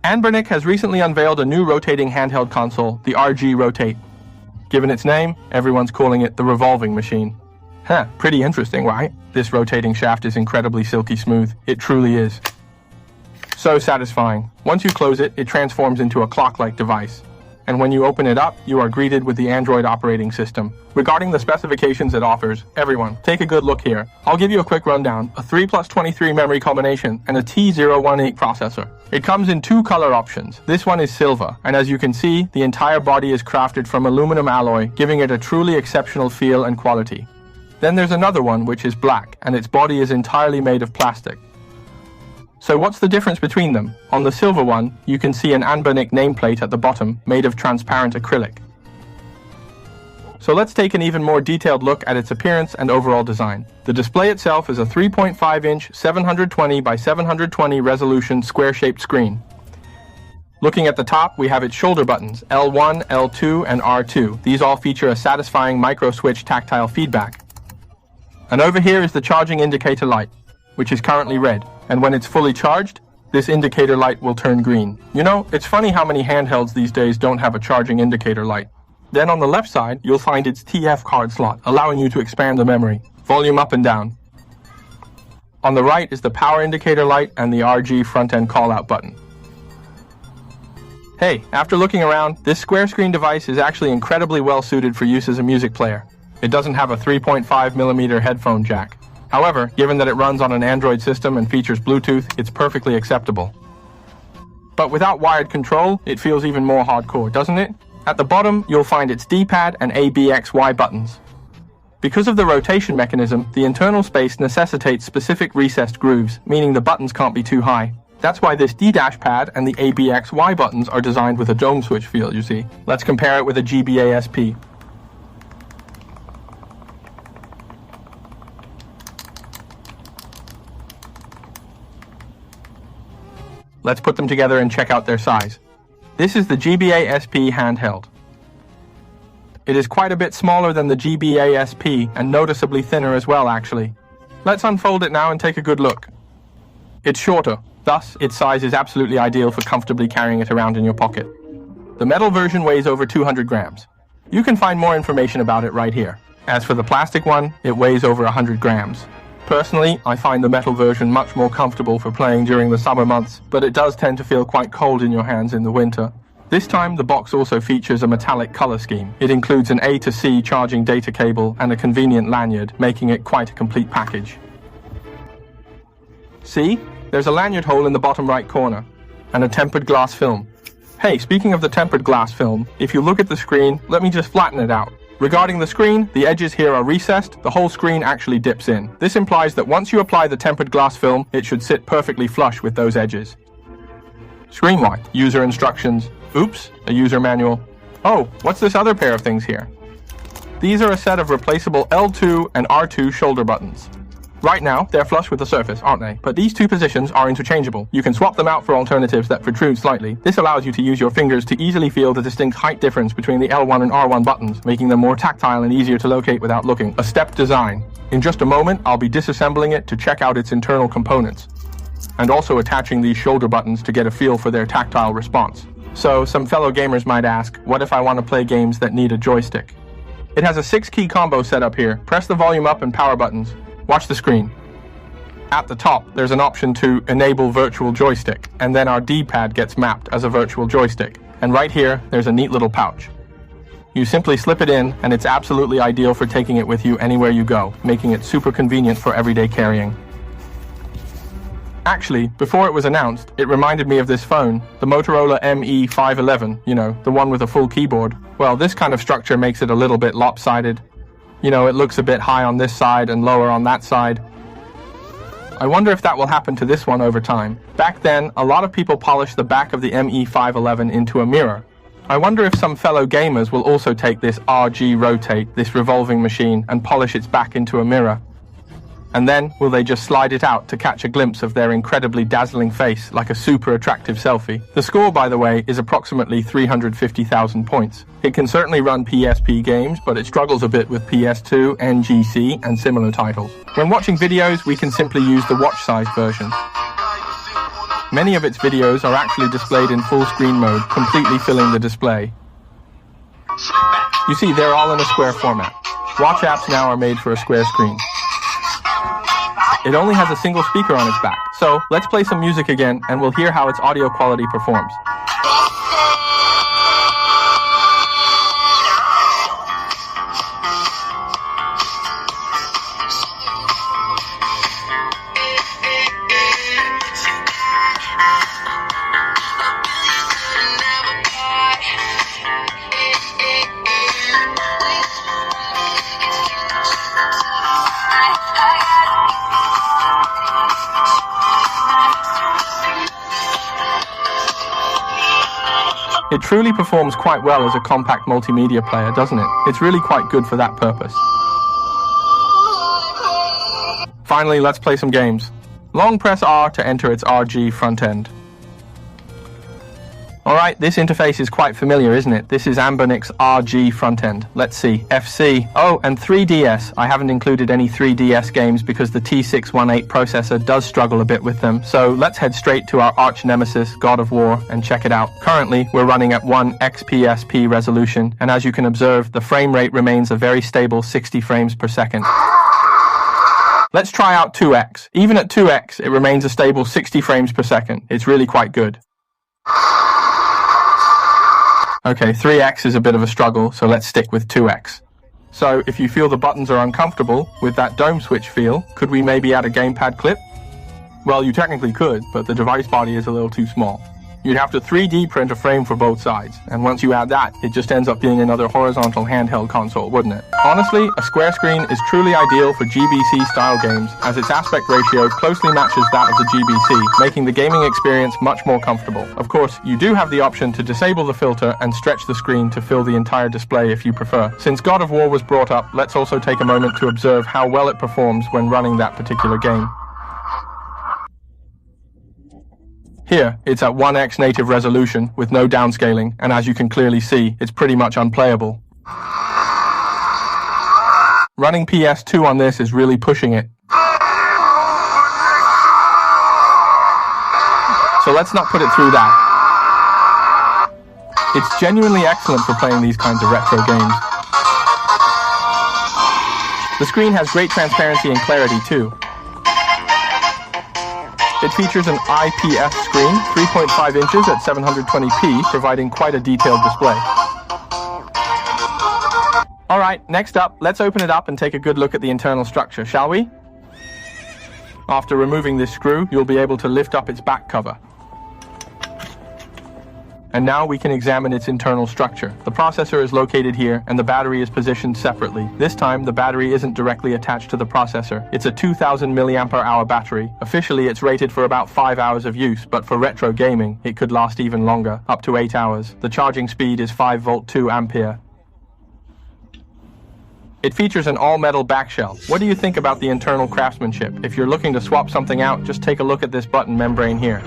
ANBERNIC has recently unveiled a new rotating handheld console, the RG Rotate. Given its name, everyone's calling it the revolving machine. Pretty interesting, right? This rotating shaft is incredibly silky smooth. It truly is. So satisfying. Once you close it, it transforms into a clock-like device. And when you open it up, you are greeted with the Android operating system. Regarding the specifications it offers, everyone, take a good look here. I'll give you a quick rundown. A 3+23 memory combination and a T018 processor. It comes in two color options. This one is silver, and as you can see, the entire body is crafted from aluminum alloy, giving it a truly exceptional feel and quality. Then there's another one which is black, and its body is entirely made of plastic. So what's the difference between them? On the silver one, you can see an ANBERNIC nameplate at the bottom, made of transparent acrylic. So let's take an even more detailed look at its appearance and overall design. The display itself is a 3.5-inch 720 by 720 resolution square-shaped screen. Looking at the top, we have its shoulder buttons, L1, L2, and R2. These all feature a satisfying micro-switch tactile feedback. And over here is the charging indicator light, which is currently red. And when it's fully charged, this indicator light will turn green. You know, it's funny how many handhelds these days don't have a charging indicator light. Then on the left side, you'll find its TF card slot, allowing you to expand the memory, volume up and down. On the right is the power indicator light and the RG front-end call-out button. Hey, after looking around, this square screen device is actually incredibly well suited for use as a music player. It doesn't have a 3.5mm headphone jack. However, given that it runs on an Android system and features Bluetooth, it's perfectly acceptable. But without wired control, it feels even more hardcore, doesn't it? At the bottom, you'll find its D-pad and ABXY buttons. Because of the rotation mechanism, the internal space necessitates specific recessed grooves, meaning the buttons can't be too high. That's why this D-dash pad and the ABXY buttons are designed with a dome switch feel, you see. Let's compare it with a GBA SP. Let's put them together and check out their size. This is the GBA SP handheld. It is quite a bit smaller than the GBA SP and noticeably thinner as well, actually. Let's unfold it now and take a good look. It's shorter, thus its size is absolutely ideal for comfortably carrying it around in your pocket. The metal version weighs over 200 grams. You can find more information about it right here. As for the plastic one, it weighs over 100 grams. Personally, I find the metal version much more comfortable for playing during the summer months, but it does tend to feel quite cold in your hands in the winter. This time, the box also features a metallic color scheme. It includes an A to C charging data cable and a convenient lanyard, making it quite a complete package. See? There's a lanyard hole in the bottom right corner, and a tempered glass film. Hey, speaking of the tempered glass film, if you look at the screen, let me just flatten it out. Regarding the screen, the edges here are recessed, the whole screen actually dips in. This implies that once you apply the tempered glass film, it should sit perfectly flush with those edges. Screen wipe, user instructions, oops, a user manual. Oh, what's this other pair of things here? These are a set of replaceable L2 and R2 shoulder buttons. Right now, they're flush with the surface, aren't they? But these two positions are interchangeable. You can swap them out for alternatives that protrude slightly. This allows you to use your fingers to easily feel the distinct height difference between the L1 and R1 buttons, making them more tactile and easier to locate without looking. A stepped design. In just a moment, I'll be disassembling it to check out its internal components, and also attaching these shoulder buttons to get a feel for their tactile response. So, some fellow gamers might ask, what if I want to play games that need a joystick? It has a 6-key combo set up here. Press the volume up and power buttons. Watch the screen. At the top, there's an option to enable virtual joystick, and then our D-pad gets mapped as a virtual joystick. And right here, there's a neat little pouch. You simply slip it in, and it's absolutely ideal for taking it with you anywhere you go, making it super convenient for everyday carrying. Actually, before it was announced, it reminded me of this phone, the Motorola ME511, you know, the one with a full keyboard. Well, this kind of structure makes it a little bit lopsided. You know, it looks a bit high on this side and lower on that side. I wonder if that will happen to this one over time. Back then, a lot of people polished the back of the ME511 into a mirror. I wonder if some fellow gamers will also take this RG Rotate, this revolving machine, and polish its back into a mirror. And then, will they just slide it out to catch a glimpse of their incredibly dazzling face like a super attractive selfie? The score, by the way, is approximately 350,000 points. It can certainly run PSP games, but it struggles a bit with PS2, NGC, and similar titles. When watching videos, we can simply use the watch-sized version. Many of its videos are actually displayed in full screen mode, completely filling the display. You see, they're all in a square format. Watch apps now are made for a square screen. It only has a single speaker on its back. So, let's play some music again, and we'll hear how its audio quality performs. It truly performs quite well as a compact multimedia player, doesn't it? It's really quite good for that purpose. Finally, let's play some games. Long press R to enter its RG front end. Alright, this interface is quite familiar, isn't it? This is ANBERNIC's RG front end. Let's see. FC. Oh, and 3DS. I haven't included any 3DS games because the T618 processor does struggle a bit with them. So let's head straight to our arch nemesis, God of War, and check it out. Currently, we're running at 1 PSP resolution, and as you can observe, the frame rate remains a very stable 60 frames per second. Let's try out 2x. Even at 2x, it remains a stable 60 frames per second. It's really quite good. Okay, 3x is a bit of a struggle, so let's stick with 2x. So, if you feel the buttons are uncomfortable with that dome switch feel, could we maybe add a gamepad clip? Well, you technically could, but the device body is a little too small. You'd have to 3D print a frame for both sides, and once you add that, it just ends up being another horizontal handheld console, wouldn't it? Honestly, a square screen is truly ideal for GBC-style games, as its aspect ratio closely matches that of the GBC, making the gaming experience much more comfortable. Of course, you do have the option to disable the filter and stretch the screen to fill the entire display if you prefer. Since God of War was brought up, let's also take a moment to observe how well it performs when running that particular game. Here, it's at 1x native resolution with no downscaling, and as you can clearly see, it's pretty much unplayable. Running PS2 on this is really pushing it. So let's not put it through that. It's genuinely excellent for playing these kinds of retro games. The screen has great transparency and clarity too. It features an IPS screen, 3.5 inches at 720p, providing quite a detailed display. Alright, next up, let's open it up and take a good look at the internal structure, shall we? After removing this screw, you'll be able to lift up its back cover. And now we can examine its internal structure. The processor is located here, and the battery is positioned separately. This time, the battery isn't directly attached to the processor. It's a 2000 mAh battery. Officially, it's rated for about 5 hours of use, but for retro gaming, it could last even longer, up to 8 hours. The charging speed is 5 volt 2 ampere. It features an all-metal back shell. What do you think about the internal craftsmanship? If you're looking to swap something out, just take a look at this button membrane here.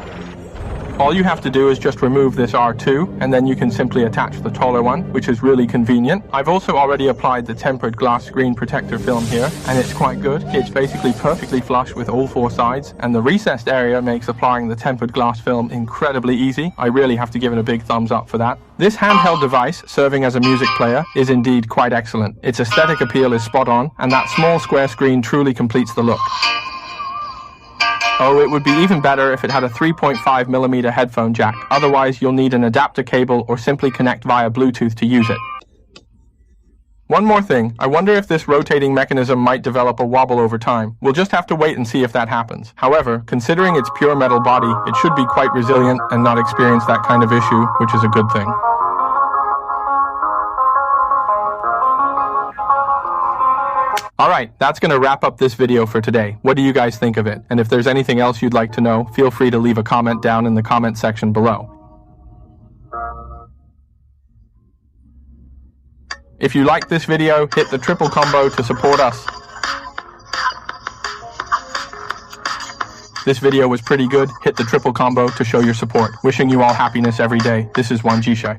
All you have to do is just remove this R2, and then you can simply attach the taller one, which is really convenient. I've also already applied the tempered glass screen protector film here, and it's quite good. It's basically perfectly flush with all 4 sides, and the recessed area makes applying the tempered glass film incredibly easy. I really have to give it a big thumbs up for that. This handheld device, serving as a music player, is indeed quite excellent. Its aesthetic appeal is spot on, and that small square screen truly completes the look. Oh, it would be even better if it had a 3.5mm headphone jack. Otherwise, you'll need an adapter cable or simply connect via Bluetooth to use it. One more thing, I wonder if this rotating mechanism might develop a wobble over time. We'll just have to wait and see if that happens. However, considering its pure metal body, it should be quite resilient and not experience that kind of issue, which is a good thing. Alright, that's going to wrap up this video for today. What do you guys think of it? And if there's anything else you'd like to know, feel free to leave a comment down in the comment section below. If you liked this video, hit the triple combo to support us. This video was pretty good. Hit the triple combo to show your support. Wishing you all happiness every day. This is Wanjisha.